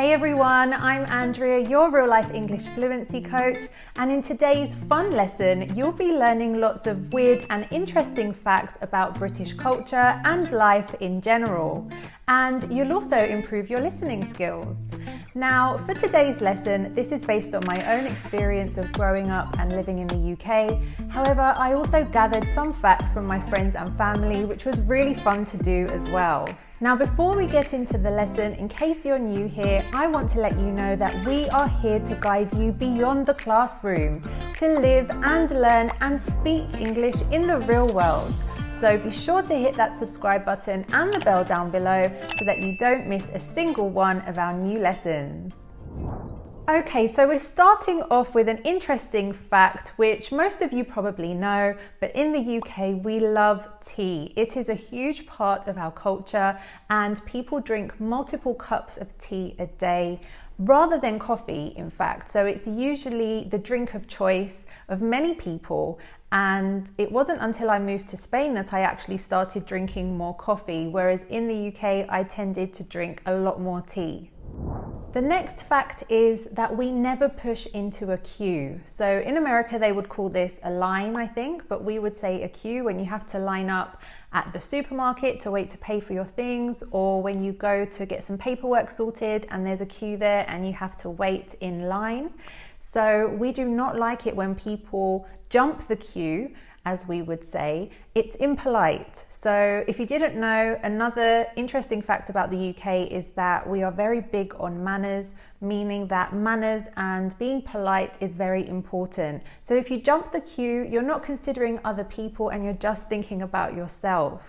Hey everyone, I'm Andrea, your real life English fluency coach, and in today's fun lesson, you'll be learning lots of weird and interesting facts about British culture and life in general. And you'll also improve your listening skills. Now, for today's lesson, this is based on my own experience of growing up and living in the UK. However, I also gathered some facts from my friends and family, which was really fun to do as well. Now, before we get into the lesson, in case you're new here, I want to let you know that we are here to guide you beyond the classroom, to live and learn and speak English in the real world. So be sure to hit that subscribe button and the bell down below so that you don't miss a single one of our new lessons. Okay, so we're starting off with an interesting fact, which most of you probably know, but in the UK, we love tea. It is a huge part of our culture, and people drink multiple cups of tea a day, rather than coffee, in fact. So it's usually the drink of choice of many people. And it wasn't until I moved to Spain that I actually started drinking more coffee, whereas in the UK, I tended to drink a lot more tea. The next fact is that we never push into a queue. So in America, they would call this a line, I think, but we would say a queue when you have to line up at the supermarket to wait to pay for your things, or when you go to get some paperwork sorted and there's a queue there and you have to wait in line. So we do not like it when people jump the queue, as we would say. It's impolite. So if you didn't know, another interesting fact about the UK is that we are very big on manners, meaning that manners and being polite is very important. So if you jump the queue, you're not considering other people and you're just thinking about yourself.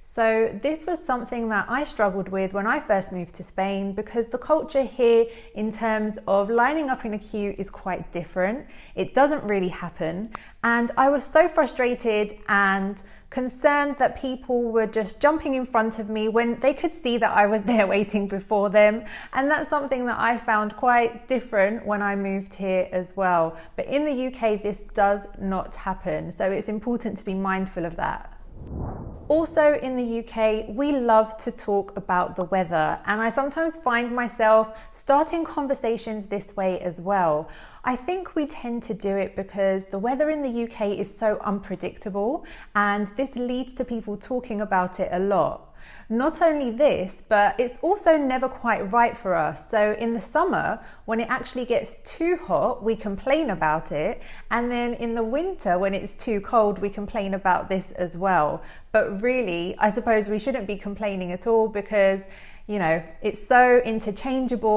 So this was something that I struggled with when I first moved to Spain, because the culture here in terms of lining up in a queue is quite different. It doesn't really happen. And I was so frustrated and concerned that people were just jumping in front of me when they could see that I was there waiting before them. And that's something that I found quite different when I moved here as well. But in the UK, this does not happen. So it's important to be mindful of that. Also in the UK, we love to talk about the weather, and I sometimes find myself starting conversations this way as well. I think we tend to do it because the weather in the UK is so unpredictable, and this leads to people talking about it a lot. Not only this, but it's also never quite right for us. So in the summer, when it actually gets too hot, we complain about it. And then in the winter, when it's too cold, we complain about this as well. But really, I suppose we shouldn't be complaining at all because, you know, it's so interchangeable.